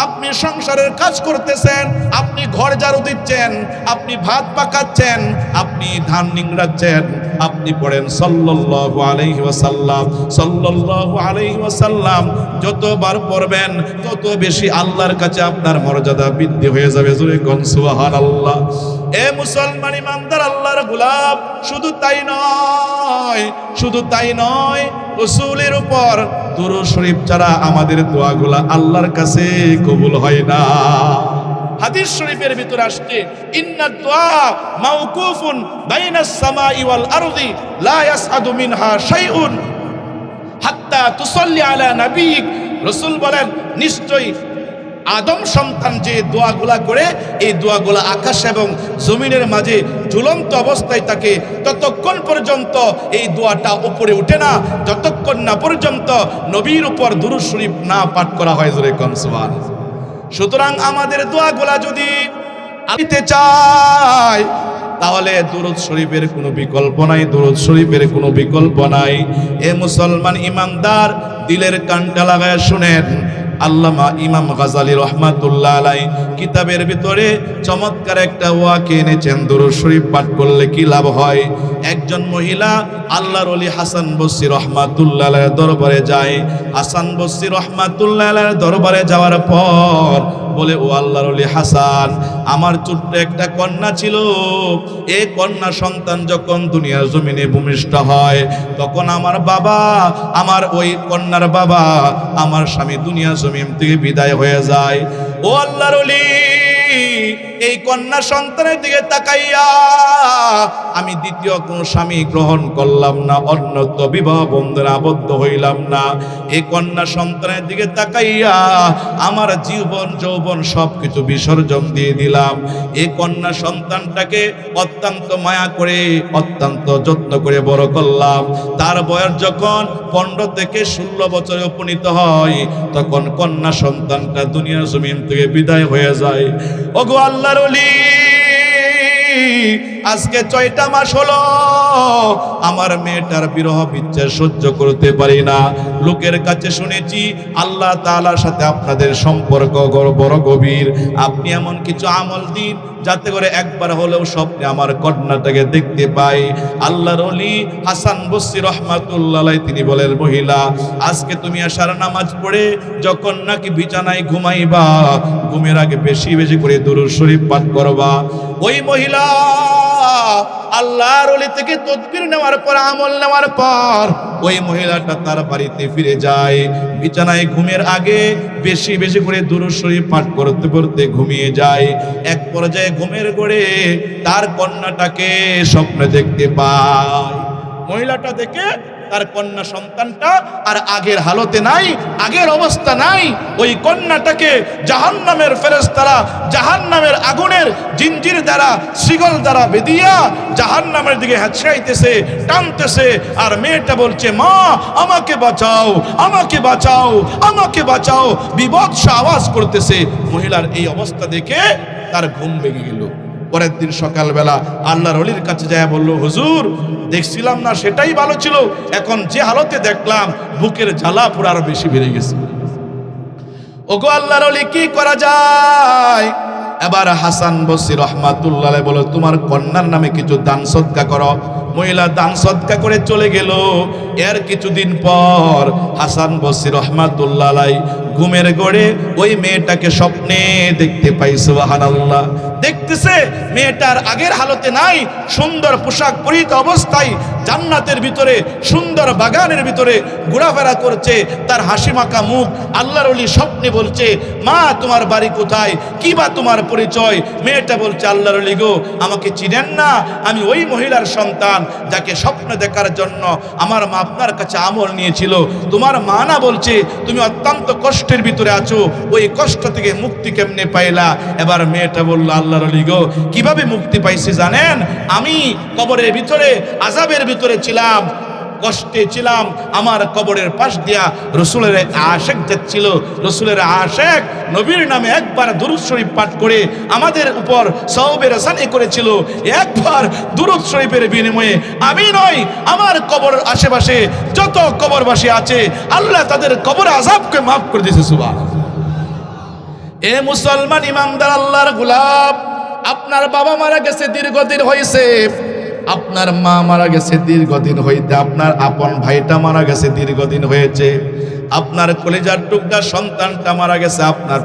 আপনি সংসারের কাজ করতেছেন, আপনি ঘর ঝাড়ু দিচ্ছেন, আপনি ভাত পাকাচ্ছেন, আপনি ধান নিংড়াচ্ছেন, আপনি পড়েন সাল্লাল্লাহু আলাইহি ওয়াসাল্লাম, সাল্লাল্লাহু আলাইহি ওয়াসাল্লাম। যতবার পড়বেন তত বেশি আল্লাহর কাছে আপনার মর্যাদা বৃদ্ধি হয়ে যাবে। জোরে কোন সুবহানাল্লাহ। এ মুসলমান ইমানদার আল্লাহর গোলাম, শুধু তাই নয়, রাসূলের উপর দুরূদ শরীফ ছাড়া আমাদের দোয়াগুলা আল্লাহর কাছে কবুল হয় না। হাদিস শরীফের ভিতর আসছে ইন্নাদ দুআ মাওকুফুন বাইনাস সামাই ওয়াল আরদি লা ইয়াসআদু মিনহা শাইউন হাত্তা তুসাল্লি আলা নাবিয়িক। রাসূল বলেন নিশ্চয়ই আদম সন্তান যে দোয়াগুলা করে, এই দোয়াগুলা আকাশ এবং জমিনের মাঝে ঝুলন্ত অবস্থায় থাকে, ততক্ষণ পর্যন্ত এই দোয়াটা উপরে উঠে না, যতক্ষণ না পর্যন্ত নবীর উপর দুরূদ শরীফ না পাঠ করা হয়। জোরে কোন সুবহানাল্লাহ। সুতরাং আমাদের দোয়াগুলা যদি আনতে চাই, তাহলে দুরূদ শরীফের কোনো বিকল্প নাই, দুরূদ শরীফের কোনো বিকল্প নাই। এ মুসলমান ইমানদার, দিলের কানটা লাগায় শুনেন। আল্লামা ইমাম গাজালি রহমাতুল্লাহ আলাইহি কিতাবের ভিতরে চমৎকার একটা ওয়াকে এনেছেন, দুরূদ শরীফ পাঠ করলে কি লাভ হয়। একজন মহিলা আল্লাহর ওলি হাসান বসরি রহমাতুল্লাহ আলাইহির দরবারে যায়। হাসান বসরি রহমাতুল্লাহ আলাইহির দরবারে যাওয়ার পর বলে, ও আল্লাহর ওলি হাসান, আমার ছোট্ট একটা কন্যা ছিল, এই কন্যা সন্তান যখন দুনিয়ার জমিনে ভূমিষ্ঠ হয়, তখন আমার বাবা, আমার ওই কন্যার বাবা, আমার স্বামী দুনিয়া জমিন থেকে বিদায় হয়ে যায়। ও আল্লাহর ওলি, এই কন্যা সন্তানের দিকে তাকাইয়া আমি দ্বিতীয় কোনো স্বামী গ্রহণ করলাম না, অন্যত্র বিবাহ বন্ধনে আবদ্ধ হইলাম না। এই কন্যা সন্তানের দিকে তাকাইয়া আমার জীবন যৌবন সবকিছু বিসর্জন দিয়ে দিলাম। এই কন্যা সন্তানটাকে অত্যন্ত মায়া করে, অত্যন্ত যত্ন করে বড় করলাম। তার বয়স যখন 15 থেকে 16 বছরে উপনীত হয়, তখন কন্যা সন্তানটা দুনিয়ার জমিন থেকে বিদায় হয়ে যায়। ওগো আল্লাহর ওলি, আজকে 6টা মাস হলো আমার মেয়েটার বিরহ বিচ্ছেদ সহ্য করতে পারি না। লোকের কাছে শুনেছি আল্লাহ তাআলার সাথে আপনাদের সম্পর্ক বড় গভীর। আপনি এমন কিছু আমল দিন যাতে করে একবার হলেও স্বপ্নে আমার কন্যাটাকে দেখতে পাই। আল্লাহর ওলি হাসান বসরি রহমাতুল্লাহ আলাইহি তিনি বলেন, মহিলা, আজকে তুমি আশার নামাজ পড়ে যখন নাকি বিছানায় ঘুমাইবা, ঘুমের আগে বেশি বেশি করে দুরূদ শরীফ পাঠ করবা। ওই মহিলা আল্লাহর ওলি থেকে তদবির নেওয়ার পর, আমল নেওয়ার পর ওই মহিলাটা তার বাড়িতে ফিরে যায়। বিছানায় ঘুমের আগে বেশি বেশি করে দুরূদ শরীফ পাঠ করতে করতে ঘুমিয়ে যায়। এক পর্যায়ে ঘুমের ঘোরে তার কন্যাটাকে স্বপ্নে দেখতে পায়। মহিলাটা দেখে তার কন্যা সন্তানটা আর আগের হালতে নাই, আগের অবস্থা নাই। ওই কন্যাটাকে জাহান্নামের ফেরেশতারা জাহান্নামের আগুনের জিঞ্জির দ্বারা, শিকল দ্বারা বেঁধিয়া জাহান্নামের দিকে হেঁচড়াইতেছে, টানতেছে। আর মেয়েটা বলছে, মা আমাকে বাঁচাও, আমাকে বাঁচাও, আমাকে বাঁচাও, বিভৎস আওয়াজ করতেছে। মহিলার এই অবস্থা দেখে তার ঘুম ভেঙে গেল। পরের দিন সকালবেলা আল্লাহর ওলির কাছে যায়, বলল, হুজুর, দেখছিলাম না সেটাই ভালো ছিল, এখন যে হালতে দেখলাম বুকের জ্বালা পুরো আরো বেশি বেড়ে গেছে। ওগো আল্লাহর ওলি, কি করা যায়? এবার হাসান বসরি রাহমাতুল্লাহ আলাইহি বলে, তোমার কন্যার নামে কিছু দান সদকা করো। মহিলা দান সদকা করে চলে গেল। এর কিছুদিন পর হাসান বসরি রাহমাতুল্লাহ আলাইহি ঘুমের ঘোরে ওই মেয়েটাকে স্বপ্নে দেখতে পাই। সুবহানাল্লাহ। দেখতেছে মেয়েটার আগের হালতে নাই, সুন্দর পোশাক পরিহিত অবস্থায় জান্নাতের ভিতরে সুন্দর বাগানের ভিতরে ঘোরাফেরা করছে, তার হাসি মাখা মুখ। আল্লাহর ওলি স্বপ্নে বলছে, মা তোমার বাড়ি কোথায়, কি বা তোমার পরিচয়? মেয়েটা বলছে, আল্লাহর ওলি গো, আমাকে চিনেন না? আমি ওই মহিলার সন্তান যাকে স্বপ্ন দেখার জন্য আমার মা আপনার কাছে আমল নিয়েছিল। তোমার মা না বলছে তুমি অত্যন্ত কষ্টের ভিতরে আছো, ওই কষ্ট থেকে মুক্তি কেমনে পাইলা? এবার মেয়েটা বলল, আল্লাহর ওলি গো, কিভাবে মুক্তি পাইছি জানেন? আমি কবরের ভিতরে আযাবের ভিতরে ছিলাম, কষ্টে ছিলাম। আমার কবরের পাশ দিয়া রসুলের আশেক যাচ্ছিল। রসুলের আশেক নবীর নামে একবার দুরূদ শরীফ পাঠ করে আমাদের উপর সওয়াবের আসানি করেছিল। একবার দুরূদ শরীফের বিনিময়ে আমি নয়, আমার কবরের আশেপাশে যত কবরবাসী আছে আল্লাহ তাদের কবর আযাবকে মাফ করে দিয়েছে। সুবহানাল্লাহ। এ মুসলমান ইমানদার আল্লাহর গোলাম, আপনার বাবা মারা গেছে দীর্ঘদিন হয়েছে, আপনার মা মারা গেছে দীর্ঘদিন হইতে, আপনার আপন ভাইটা মারা গেছে দীর্ঘদিন হয়েছে, আপনার কলেজার টুকরা সন্তানটা মারা গেছে, আপনার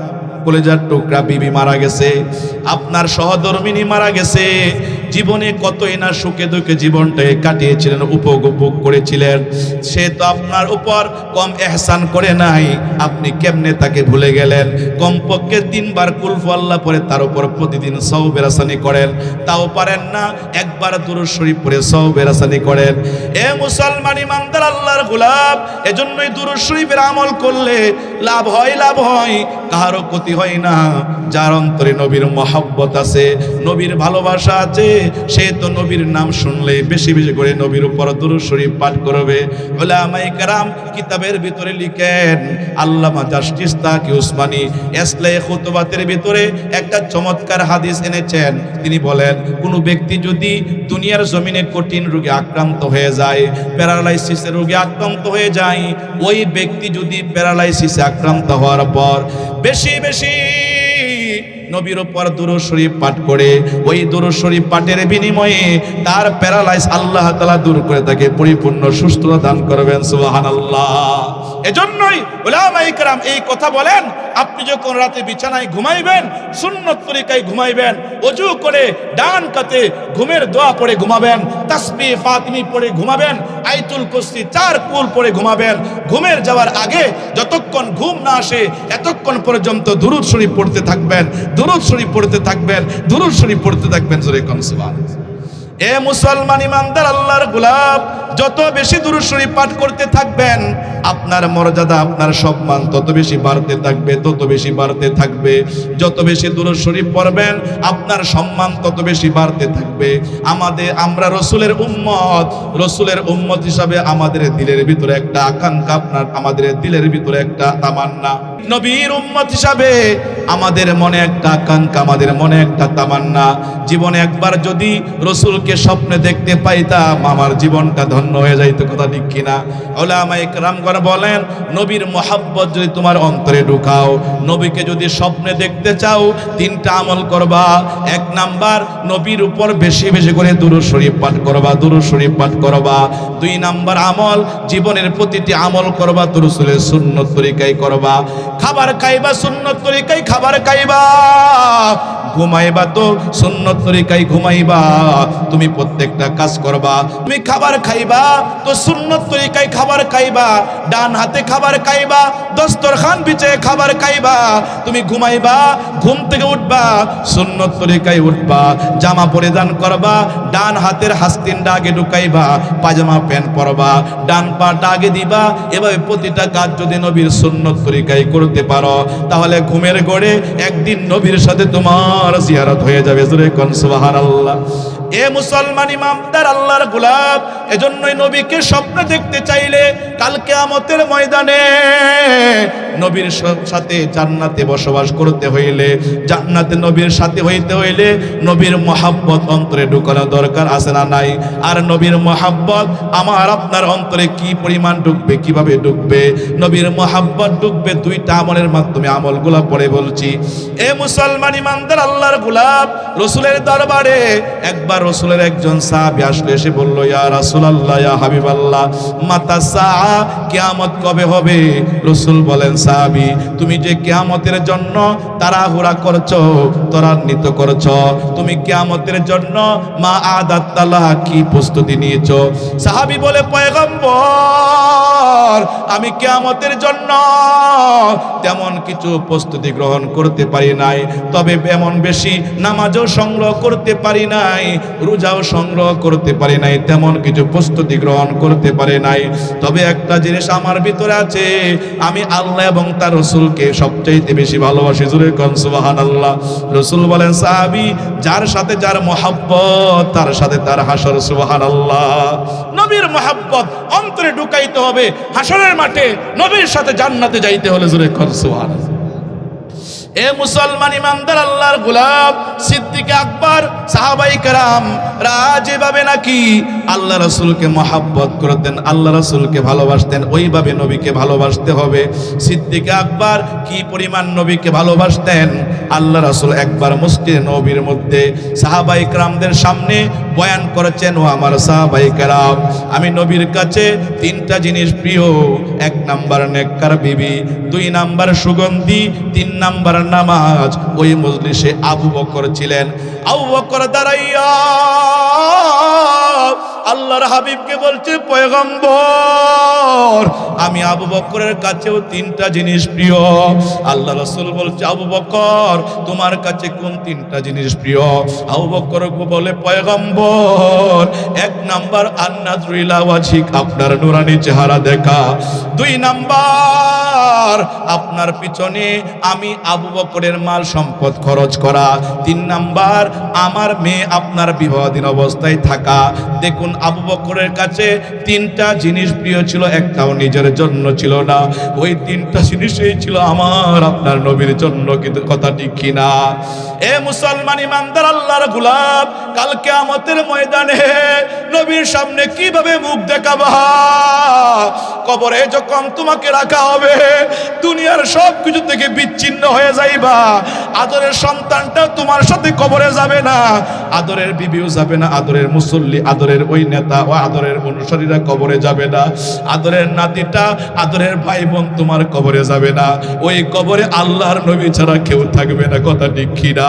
কলেজার টুকরা বিবি মারা গেছে, আপনার সহধর্মিনী মারা গেছে। জীবনে কতই না সুখে দুঃখে জীবনটাকে কাটিয়েছিলেন, উপভোগ করেছিলেন। সে তো আপনার উপর কম এহসান করে নাই, আপনি কেমনে তাকে ভুলে গেলেন? কমপক্ষে 3 বার কুলহু আল্লাহ পরে তার উপর প্রতিদিন সওয়াবের আসানি করেন, তাও পারেন না, একবার দুরূদ শরীফ পড়ে সওয়াবের আসানি করেন। এ মুসলমান ইমানদার আল্লাহর গোলাম, এজন্যই দুরূদ শরীফের আমল করলে লাভ হয়, লাভ হয়, কারো ক্ষতি হয় না, যার অন্তরে নবীর মহব্বত আছে, নবীর ভালোবাসা আছে, সে তো নবীর নাম শুনলে বেশি বেশি করে নবীর উপর দুরূদ শরীফ পাঠ করবে। উলামায়ে কেরাম কিতাবের ভিতরে লিখেন, আল্লামা জাস্টিস তাকি উসমানী ইসলাহে খুতবাতের ভিতরে একটা চমৎকার হাদিস এনেছেন। তিনি বলেন, কোনো ব্যক্তি যদি দুনিয়ার জমিনে কঠিন রোগে আক্রান্ত হয়ে যায়, প্যারালাইসিসের রোগে আক্রান্ত হয়ে যায়, ওই ব্যক্তি যদি প্যারালাইসিসে আক্রান্ত হওয়ার পর বেশি বেশি নবীর উপর দুরূদ শরীফ পাঠ করে, ওই দুরূদ শরীফ পাঠের বিনিময়ে তার প্যারালাইজ আল্লাহ তাআলা দূর করে তাকে পরিপূর্ণ সুস্থতা দান করবেন। সুবহানাল্লাহ। এজন্যই উলামায়ে কেরাম এই কথা বলেন, আপনি যখন রাতে বিছানায় ঘুমাইবেন সুন্নত তরিকায় ঘুমাইবেন, ওযু করে ডান কাতে ঘুমের দোয়া পড়ে ঘুমাবেন, তাসবিহ ফাতিমি পড়ে ঘুমাবেন, আয়াতুল কুরসি 4 কুল পড়ে ঘুমাবেন। ঘুমের যাওয়ার আগে যতক্ষণ ঘুম না আসে এতক্ষণ পর্যন্ত দুরূদ শরীফ পড়তে থাকবেন, দুরূদ শরীফ পড়তে থাকবেন, দুরূদ শরীফ পড়তে থাকবেন। জোরে কোন সুবহানাল্লাহ। এ মুসলমান ইমানদার আল্লাহর গোলাম, যত বেশি দুরূদ শরীফ পাঠ করতে থাকবেন আপনার মর্যাদা, আপনার সম্মান তত বেশি বাড়তে থাকবে, তত বেশি বাড়তে থাকবে। যত বেশি দুরূদ শরীফ পড়বেন আপনার সম্মান তত বেশি বাড়তে থাকবে। আমরা রসুলের উম্মত হিসাবে আমাদের দিলের ভিতরে একটা আকাঙ্ক্ষা, আমাদের দিলের ভিতরে একটা তামান্না, নবীর উম্মত হিসাবে আমাদের মনে একটা আকাঙ্ক্ষা, আমাদের মনে একটা তামান্না, জীবনে একবার যদি রসুলকে স্বপ্নে দেখতে পাইতাম আমার জীবনটা ধন্য হয়ে যাইতো। কথা ঠিক কিনা? উলামায়ে কেরামগণ বলেন, নবীর মহব্বত যদি তোমার অন্তরে ঢুকাও, নবীকে যদি স্বপ্নে দেখতে চাও, 3টা আমল করবা। 1 নাম্বার, নবীর উপর বেশি বেশি করে দুরূদ শরীফ পাঠ করবা, দুরূদ শরীফ পাঠ করবা। 2 নাম্বার আমল, জীবনের প্রতিটি আমল করবা তো রাসূলের সুন্নত তরিকায় করবা। খাবার খাইবা সুন্নত তরিকায় খাবার খাইবা, ঘুমাইবা তো সুন্নত তরিকায় ঘুমাইবা। তুমি প্রত্যেকটা কাজ করবা, তুমি খাবার খাইবা তো সুন্নত তরিকায় খাবার খাইবা, ডান হাতে খাবার খাইবা, দস্তরখান বিছিয়ে খাবার খাইবা। তুমি ঘুমাইবা, ঘুম থেকে উঠবা সুন্নত তরিকায় উঠবা, জামা পরিধান করবা, ডান হাতের হাস্তিনটা আগে ঢুকাইবা, পাজামা প্যান্ট পরবা, ডান পাটা আগে দিবা। এভাবে প্রতিটা কাজ যদি নবীর সুন্নত তরিকায় করতে পারো তাহলে ঘুমের ঘরে একদিন নবীর সাথে তোমার জিয়ারত হয়ে যাবে। জোরে কোন সুবহানাল্লাহ। এ মুসলমান ইমানদার আল্লাহর গোলাম, এজন্যই নবীকে স্বপ্নে দেখতে চাইলে কাল কিয়ামতের ময়দানে নবীর সাথে জান্নাতে বসবাস করতে হইলে, জান্নাতে নবীর সাথে হইতে হইলে নবীর মহব্বত অন্তরে ঢুকানো দরকার আছে না নাই? আর নবীর মহব্বত আমার আপনার অন্তরে কি পরিমাণ ঢুকবে, কিভাবে ঢুকবে? নবীর মহব্বত ঢুকবে 2টা আমলের মাধ্যমে। আমলগুলো পড়ে বলছি। এ মুসলমান ইমানদার আল্লাহর গোলাম, রাসূলের দরবারে একবার রাসূলের একজন সাহাবী আসলে এসে বলল, ইয়া রাসূলুল্লাহ, ইয়া হাবিবাল্লাহ, মাতা সাআ, কিয়ামত কবে হবে? রাসূল বলেন, সাহাবী, তুমি যে কিয়ামতের জন্য তাড়াহুড়া করছো, ত্বরান্বিত করছো, তুমি কিয়ামতের জন্য মা আদাতাল্লাহ কি প্রস্তুতি নিয়েছো? সাহাবী বলে, পয়গম্বর, আমি কিয়ামতের জন্য তেমন কিছু প্রস্তুতি গ্রহণ করতে পারি নাই, তবে এমন বেশি নামাজও সংগ্রহ করতে পারি নাই, রোজাও সংগ্রহ করতে পারি নাই, তেমন কিছু প্রস্তুতি গ্রহণ করতে পারি নাই। তবে একটা জিনিস আমার ভিতরে আছে, আমি আল্লাহ এবং তার রাসূলকে সবচাইতে বেশি ভালোবাসি। জোরে কোন সুবহানাল্লাহ। রাসূল বলেন, সাহাবী, যার সাথে যার মহব্বত তার সাথে তার হাসর। সুবহানাল্লাহ। নবীর মহব্বত অন্তরে ঢুকাইতে হবে। হাসরের মাঠে নবীর সাথে জান্নাতে যাইতে হলে জোরে কোন সুবহানাল্লাহ। এ মুসলমান ইমানদার আল্লাহর গোলাম, সিদ্দিক আকবর, সাহাবায়ে কেরাম যেভাবে নাকি আল্লাহ রাসূলকে মহব্বত করতেন, আল্লাহ রাসূলকে ভালোবাসতেন, ওইভাবে নবীকে ভালোবাসতে হবে। সিদ্দিক আকবর কি পরিমাণ নবীকে ভালোবাসতেন! আল্লাহ রাসূল একবার মসজিদে নববীর মধ্যে সাহাবায়ে কেরামদের সামনে বয়ান করেছেন, ও আমার সাহাবায়ে কেরাম, আমি নবীর কাছে 3টা জিনিস প্রিয়। 1 নাম্বার নেককার বিবি, 2 নাম্বার সুগন্ধি, 3 নাম্বার নামাজ। ওই মজলিসে আবু বকর ছিলেন। আবু বকর দাঁড়াইয়া আল্লাহর হাবিবকে বলছে, পয়গম্বর, আমি আবু বকরের কাছেও তিনটা জিনিস প্রিয়। আল্লাহ রাসূল বলছে, আবু বকর তোমার কাছে কোন তিনটা জিনিস প্রিয়? আবু বকর বলে, পয়গম্বর, এক নাম্বার আন-নাযরু ইলা ওয়াজহিক, আপনার নূরানি চেহারা দেখা। দুই নাম্বার আপনার পিছনে আমি আবু বকরের মাল সম্পদ খরচ করা। তিন নাম্বার আমার মেয়ে আপনার বিবাহাধীন অবস্থায় থাকা। দেখুন আবু বকরের কাছে তিনটা জিনিস প্রিয় ছিল, একটাও নিজের জন্য ছিল না। ওই তিনটা জিনিসই ছিল আমার আপনার নবীর জন্য। কিন্তু কথা ঠিক কিনা? এ মুসলমান ইমানদার আল্লাহর গোলাম, কাল কিয়ামতের ময়দানে নবীর সামনে কিভাবে মুখ দেখাবা? কবরে যখন তোমাকে রাখা হবে, দুনিয়ার সব কিছু থেকে বিচ্ছিন্ন হয়ে যাইবা। আদরের সন্তানটা তোমার সাথে কবরে যাবে না, আদরের বিবিও যাবে না, আদরের মুসল্লি, আদরের ওই নেতা ও আদরের অনুসারীরা কবরে যাবে না, আদরের নাতিটা, আদরের ভাই বোন তোমার কবরে যাবে না। ওই কবরে আল্লাহর নবী ছাড়া কেউ থাকবে না। কথা ঠিক কিনা?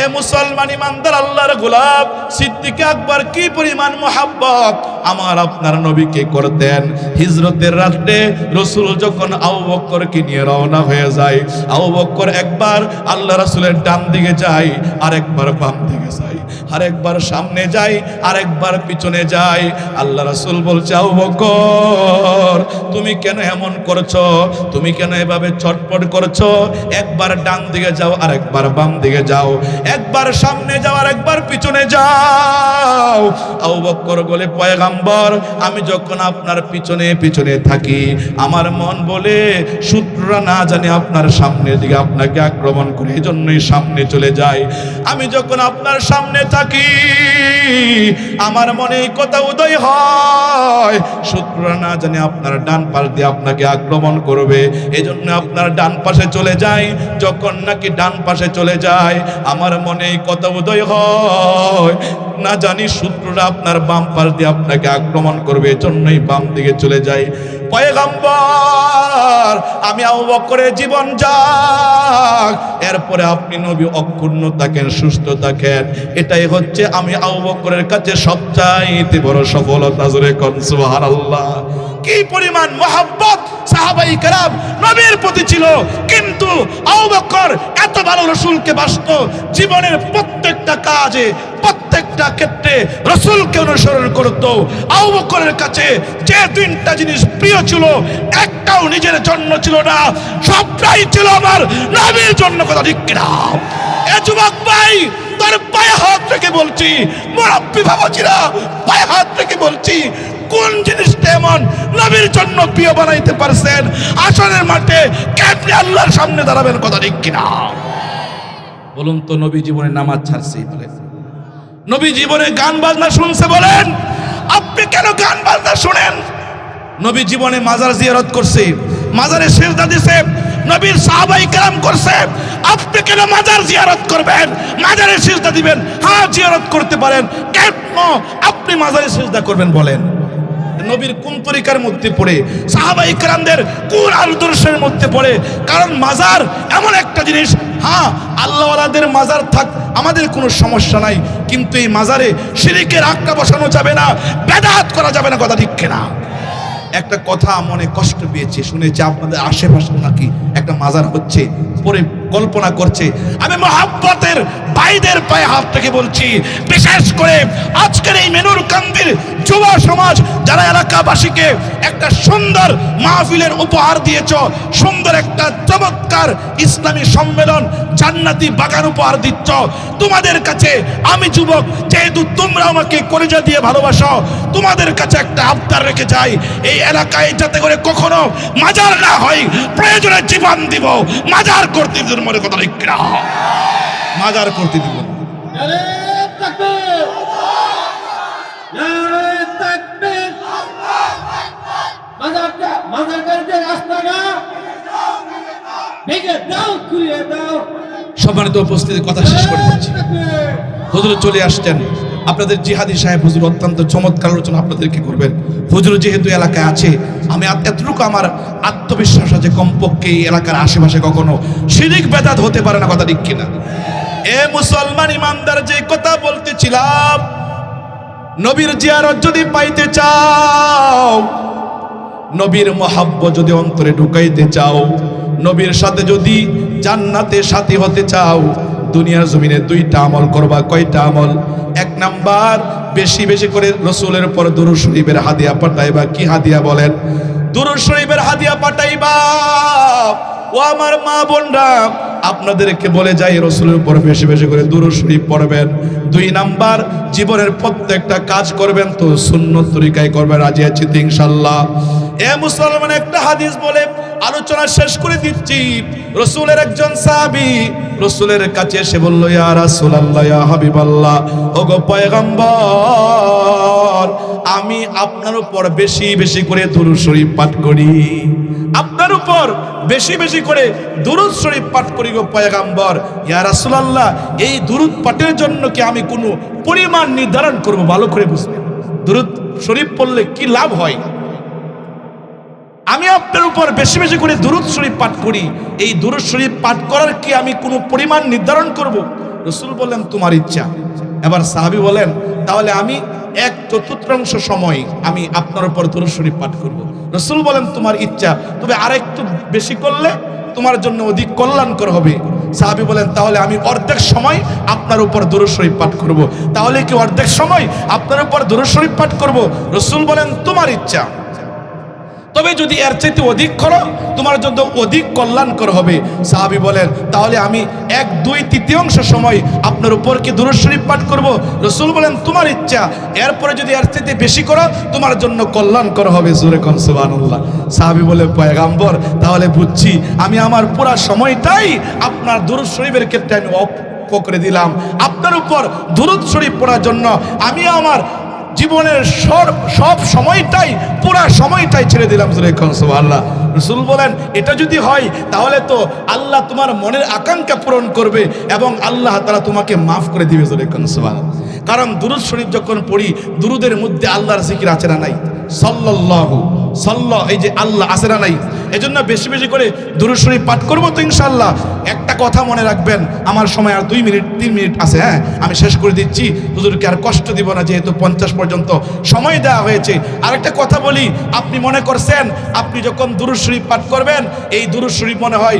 এ মুসলমান ইমানদার আল্লাহর গোলাম, সিদ্দিক আকবর কি পরিমাণ মুহাব্বত আমার আপনার নবীকে করতেন। হিজরতের রাতে রাসূল যখন আবু বকরকে নিয়ে রওনা হয়ে যায়, আবু বকর একবার আল্লাহ রাসূলের ডান দিকে যায়, আরেকবার বাম দিকে যায়, আরেকবার সামনে যায়, আরেকবার পিছনে যায়। আল্লাহ রাসূল বলছে, আবু বকর তুমি কেন এমন করছো? তুমি কেন এভাবে ছটপট করছো? একবার ডান দিকে যাও, আরেকবার বাম দিকে যাও, একবার সামনে যাও, আরেকবার পিছনে যাও। আবু বকর বলে, পয়গম্বর আমি যখন আপনার পিছনে পিছনে থাকি, আমার মন বলে শত্রুরা না জানে আপনার সামনের দিকে আপনাকে আক্রমণ করে, এজন্যই সামনে চলে যায়। আমি যখন আপনার সামনে থাকি, আমার মনে এই কথা উদয় হয়, শত্রুরা না জানে আপনার ডান পাশ দিয়ে আপনাকে আক্রমণ করবে, এজন্য আপনার ডান পাশে চলে যায়। যখন নাকি ডান পাশে চলে যায়, আমার মনে এই কথা উদয় হয়, না জানি শত্রুরা আপনার বাম পাশ দিয়ে আপনাকে আক্রমণ করবে, এজন্যই বাম দিকে চলে যায়। পয়গম্বর আমি আবু বকরের জীবন যাক, এরপরে আপনি নবী অক্ষুণ্ণ থাকেন, সুস্থ থাকেন, এটাই হচ্ছে আমি আবু বকরের কাছে সবচাইতে বড় সফলতা। জোরে কোন সুবহানাল্লাহ। কি পরিমাণ মহব্বত সাহাবায়ে কেরাম নবীর প্রতি ছিল। কিন্তু আবু বকর এত ভালো রাসূলকে বাসতো, জীবনের প্রত্যেকটা কাজে প্রত্যেকটা ক্ষেত্রে রাসূলকে অনুসরণ করত। আবু বকরের কাছে যে তিনটা জিনিস প্রিয় ছিল, একটাও নিজের জন্য ছিল না, সবটাই ছিল আমার নবীর জন্য। কথা ঠিক কিনা? এ যুবক ভাই, তোর পায়ে হাত রেখে বলছি, মুরব্বি বাবাজিরা পায়ে হাত রেখে বলছি, কোন জিনিসটা এমন নবীর জন্য প্রিয় বানাইতে পারছেন? আসরের মাঠে কেমনে আল্লাহর সামনে দাঁড়াবেন? কথা ঠিক কিনা? বলুন তো। নবী জীবনে নামাজ ছাড়ছেই বলেন, নবী জীবনে গান বাজনা শুনছে বলেন, আপনি কেন গান বাজনা শুনেন? নবী জীবনে মাজার জিয়ারত করছে, মাজারে সিজদা দিছে, নবীর সাহাবায়ে কেরাম করছে, আপনি কেন মাজার জিয়ারত করবেন, মাজারে সিজদা দিবেন? হ্যাঁ জিয়ারত করতে পারেন, কেন আপনি মাজারে সিজদা করবেন বলেন? নবীর কোন তরিকার মধ্যে পড়ে, সাহাবায়ে কেরামদের কোন আদর্শের মধ্যে পড়ে? কারণ মাজার এমন একটা জিনিস, হ্যাঁ আল্লাহওয়ালাদের মাজার থাক, আমাদের কোনো সমস্যা নাই, কিন্তু এই মাজারে শিরকের আখড়া বসানো যাবে না, বেদাত করা যাবে না। কথা ঠিক কিনা? একটা কথা মনে কষ্ট পেয়েছে, শুনেছি আপনাদের আশেপাশে নাকি একটা মাজার হচ্ছে, পরে কল্পনা করছে। আমি মহব্বতের ভাইদের পায়ে হাত থেকে বলছি, বিশেষ করে আজকের এই মেনুর কান্দির যুব সমাজ যারা এলাকাবাসীকে একটা সুন্দর মাহফিলের উপহার দিয়েছ, সুন্দর একটা চমৎকার ইসলামী সম্মেলন, জান্নাতি বাগান উপহার দিচ্ছ, তোমাদের কাছে আমি যুবক, যেহেতু তোমরা আমাকে কলিজা দিয়ে ভালোবাসো, তোমাদের কাছে একটা আবদার রেখে যাই, এই এলাকায় যাতে করে কখনো মাজার না হয়, প্রয়োজনে জীবন দিব, মাজার করতে দিব। মনে কথা ঠিক না? মাজার করতে দিব। সম্মানিত উপস্থিতি, কথা শেষ করে দিচ্ছি। হুজুর চলে আসছেন, আপনাদের জিহাদি সাহেব হুজুর অত্যন্ত চমৎকার আলোচনা আপনাদেরকে করবেন। হুজুর যেহেতু এলাকায় আছে, আমি এতটুকু আমার আত্মবিশ্বাস আছে, কমপক্ষে এই এলাকার আশেপাশে কখনো শিরক বেদাত হতে পারে না। কথা ঠিক কিনা? এ মুসলমান ইমানদার, যে কথা বলতেছিলাম, নবীর জিয়ারত যদি পাইতে চাও, নবীর মহাব্বত যদি অন্তরে ঢুকাইতে চাও, নবীর সাথে যদি জান্নাতে সাথী হতে চাও, দুনিয়ার জমিনে দুইটা আমল করবা। কয়টা আমল? এক নাম্বার, বেশি বেশি করে রসুলের উপর দুরূদ শরীফের হাদিয়া পাঠাইবা। কি হাদিয়া বলেন? দুরূদ শরীফের হাদিয়া পাঠাইবা। ও আমার মা বোনরা, আপনাদেরকে বলে যাই, রসুলের উপর বেশি বেশি করে দুরূদ শরীফ পড়বেন। দুই নাম্বার, জীবনের প্রত্যেকটা কাজ করবেন তো সুন্নত তরিকায় করবেন। রাজি আছি তো ইনশাআল্লাহ? এ মুসলমান, একটা হাদিস বলে আলোচনা শেষ করে দিচ্ছি। রসুলের একজন সাহাবী রসুলের কাছে এসে বলল, ইয়া রাসূলুল্লাহ, ইয়া হাবিবাল্লাহ, ওগো পয়গম্বর, আমি আপনার উপর বেশি বেশি করে দুরূদ শরীফ পাঠ করি, আপনার উপর বেশি বেশি করে দুরূদ শরীফ পাঠ করি গো পয়গম্বর। ইয়া রাসূলুল্লাহ, এই দুরূদ পাঠের জন্য কি আমি কোনো পরিমাণ নির্ধারণ করব? ভালো করে বুঝবেন, দুরূদ শরীফ পড়লে কি লাভ হয়। আমি আপনার উপর বেশি বেশি করে দুরূদ শরীফ পাঠ করি, এই দুরূদ শরীফ পাঠ করার কি আমি কোনো পরিমাণ নির্ধারণ করব? রাসূল বলেন, তোমার ইচ্ছা। এবার সাহাবী বলেন, তাহলে আমি 1/4 সময় আমি আপনার উপর দুরূদ শরীফ পাঠ করব। রাসূল বলেন, তোমার ইচ্ছা, তবে আরেকটু বেশি করলে তোমার জন্য অধিক কল্যাণকর হবে। সাহাবী বলেন, তাহলে আমি অর্ধেক সময় আপনার উপর দুরূদ শরীফ পাঠ করব। তাহলে কি অর্ধেক সময় আপনার উপর দুরূদ শরীফ পাঠ করব? রাসূল বলেন, তোমার ইচ্ছা, তবে যদি এর চাইতে অধিক করো তোমার জন্য অধিক কল্যাণকর হবে। সাহাবী বলেন, তাহলে আমি 1/2/3 সময় আপনার উপর কি দুরূদ শরীফ পাঠ করব? রাসূল বলেন, তোমার ইচ্ছা, এরপরে যদি এর চাইতে বেশি করো তোমার জন্য কল্যাণকর হবে। জোরে কোন সুবহানাল্লাহ। সাহাবী বলে, পয়গম্বর, তাহলে বুঝছি, আমি আমার পুরো সময়টাই আপনার দুরূদ শরীফের ক্ষেত্রে আমি অফ করে দিলাম। আপনার উপর দুরূদ শরীফ পড়ার জন্য আমি আমার জীবনের সব সময়টাই, পুরা সময়টাই ছেড়ে দিলাম। সুবহানাল্লাহ। রাসূল বলেন, এটা যদি হয় তাহলে তো আল্লাহ তোমার মনের আকাঙ্ক্ষা পূরণ করবে এবং আল্লাহ তাআলা তোমাকে মাফ করে দিবে। সুবহানাল্লাহ। কারণ দুরূদ শরীফ যখন পড়ি, দুরুদের মধ্যে আল্লাহর জিকির আছে না নাই? সাল্লাল্লাহু এই যে আল্লাহ আছে না নাই? এজন্য বেশি বেশি করে দুরূদ শরীফ পাঠ করব তো ইনশাআল্লাহ। একটা কথা মনে রাখবেন, আমার সময় আর 2-3 মিনিট আছে। হ্যাঁ, আমি শেষ করে দিচ্ছি, হুজুরকে আর কষ্ট দিব না, যেহেতু 50 পর্যন্ত সময় দেওয়া হয়েছে। আরেকটা কথা বলি, আপনি মনে করছেন আপনি যখন দুরূদ শরীফ পাঠ করবেন, এই দুরূদ শরীফ মনে হয়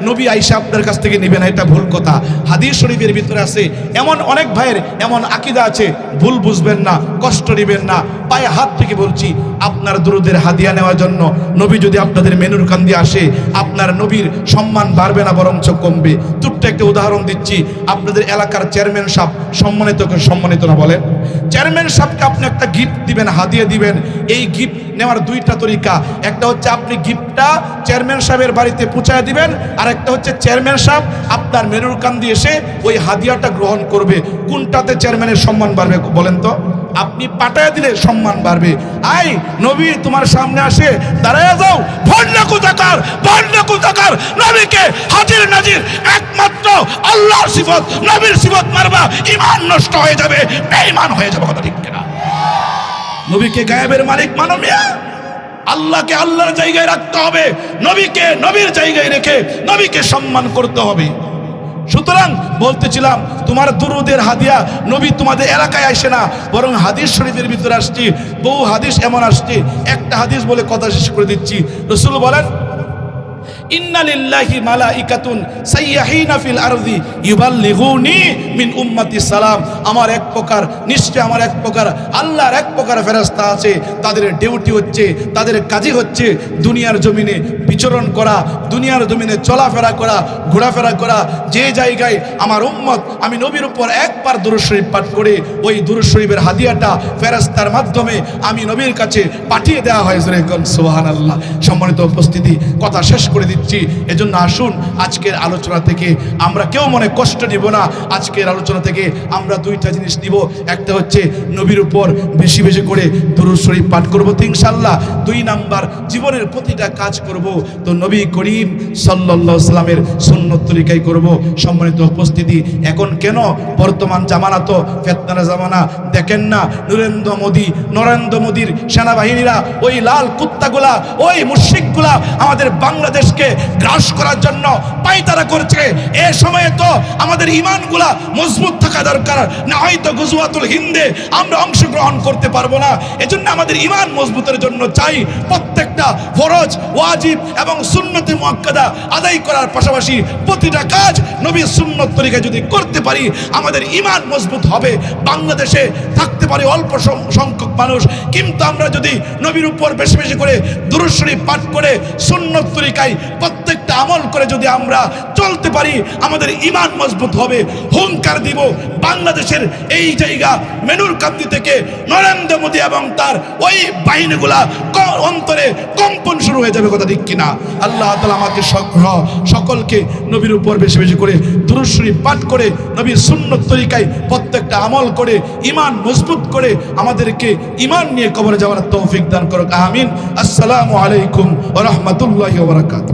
নবী আয়েশা আপনার কাছ থেকে নেবেন। এটা ভুল কথা। হাদিস শরীফের ভিতরে আছে, এমন অনেক ভাইয়ের এমন আকীদা আছে, ভুল বুঝবেন না, কষ্ট নেবেন না, পায়ে হাত থেকে বলছি, আপনার দুরুদের হাদিয়া নেওয়ার জন্য নবী যদি আপনাদের মেনুর কান্দি আসে, আপনার নবীর সম্মান বাড়বে না, বরঞ্চ কমবে। ছোট্ট একটা উদাহরণ দিচ্ছি, আপনাদের এলাকার চেয়ারম্যান সাহেব সম্মানিত না বলেন, চেয়ারম্যান সাহেবকে আপনি একটা গিফট দিবেন, হাদিয়া দিবেন। এই গিফট নেওয়ার দুইটা তরিকা, একটা হচ্ছে আপনি গিফটটা চেয়ারম্যান সাহেবের বাড়িতে পৌঁছায় দিবেন, আর একটা হচ্ছে চেয়ারম্যান সাহেব আপনার মেনুর কান্দি এসে ওই হাদিয়াটা গ্রহণ করবে। কোনটাতে চেয়ারম্যানের সম্মান বাড়বে বলেন তো? আপনি পাঠায় দিলে সম্মান বাড়বে। আই নবী তোমার সামনে আসে, দাঁড়ায় যাও, ভন্ডা কোথাকার, নবীকে হাজির নাজির একমাত্র আল্লাহর সিফত, নবীর সিফত মারবা, ঈমান নষ্ট হয়ে যাবে, বেঈমান হয়ে যাবে। কথা ঠিক কিনা? নবীকে গায়েবের মালিক মানো মিয়া, আল্লাহকে আল্লাহর জায়গায় রাখতে হবে, নবীকে নবীর জায়গায় রেখে নবীকে সম্মান করতে হবে। সুতরাং বলতেছিলাম, তোমার দুরুদের হাদিয়া নবী তোমাদের এলাকায় আসে না, বরং হাদিস শরীফের ভিতরে আসছে। বহু হাদিস এমন আসছে, একটা হাদিস বলে কথা শেষ করে দিচ্ছি। রাসূল বলেন, ইন্না লিল্লাহি মালাইকাতুন সাইয়াহিনা ফিল আরদি ইউবাল্লিগুনি মিন উম্মতি সালাম। আমার এক প্রকার, নিশ্চয় আমার এক প্রকার আল্লাহর এক প্রকার ফেরেশতা আছে, তাদের ডিউটি হচ্ছে, তাদের কাজই হচ্ছে দুনিয়ার জমিনে বিচরণ করা, দুনিয়ার জমিনে চলাফেরা করা, ঘোরাফেরা করা। যে জায়গায় আমার উম্মত আমি নবীর উপর একবার দুরূদ শরীফ পাঠ করে, ওই দুরূদ শরীফের হাদিয়াটা ফেরেশতার মাধ্যমে আমি নবীর কাছে পাঠিয়ে দেওয়া হয়। সুবহানাল্লাহ। সম্মানিত উপস্থিতি, কথা শেষ করে দিচ্ছি। এজন্য আসুন আজকের আলোচনা থেকে আমরা কেউ মনে কষ্ট নিব না। আজকের আলোচনা থেকে আমরা দুইটা জিনিস নিব, একটা হচ্ছে নবীর উপর বেশি বেশি করে দুরূদ শরীফ পাঠ করব তো ইনশাআল্লাহ। 2 নাম্বার, জীবনের প্রতিটা কাজ করব তো নবী করিম সাল্লাল্লাহু আলাইহি সাল্লামের সুন্নত তরিকায় করব। সম্মানিত উপস্থিতি, এখন কেন বর্তমান জামানা তো ফিতনার জামানা, দেখেন না নরেন্দ্র মোদীর সেনাবাহিনীরা, ওই লাল কুত্তাগুলা, ওই মুশরিকগুলা আমাদের বাংলাদেশকে গ্রাস করার জন্য পায়তারা করছে। এই সময়ে তো আমাদের ঈমানগুলা মজবুত থাকা দরকার, না হয়তো গজওয়াতুল হিন্দে আমরা অংশগ্রহণ করতে পারবো না। এজন্য আমাদের ঈমান মজবুতের জন্য চাই প্রত্যেক প্রত্যেকটা ফরজ, ওয়াজিব এবং সুন্নতে মুআক্কাদা আদায় করার পাশাপাশি প্রতিটা কাজ নবীর সুন্নত তরিকায় যদি করতে পারি আমাদের ঈমান মজবুত হবে। বাংলাদেশে থাকতে পারে অল্প সংখ্যক মানুষ, কিন্তু আমরা যদি নবীর উপর বেশি বেশি করে দুরূদ শরীফ পাঠ করে সুন্নত তরিকায় প্রত্যেকটা আমল করে যদি আমরা চলতে পারি আমাদের ঈমান মজবুত হবে। হুঙ্কার দিব বাংলাদেশের এই জায়গা মেনুরকান্দি থেকে নরেন্দ্র মোদী এবং তার ওই বাহিনীগুলা অন্তরে কম্পন শুরু হয়ে যাবে, কথা ঠিক কিনা? আল্লাহ তাআলা আমাকে সকলকে নবীর উপর বেশি বেশি করে দুরূদ শরীফ পাঠ করে নবীর সুন্নত তরিকায় প্রত্যেকটা আমল করে ঈমান মজবুত করে আমাদেরকে ঈমান নিয়ে কবরে যাওয়ার তৌফিক দান করুক, আমিন। আসসালামু আলাইকুম ওয়া রাহমাতুল্লাহি ওয়া বারাকাতুহু।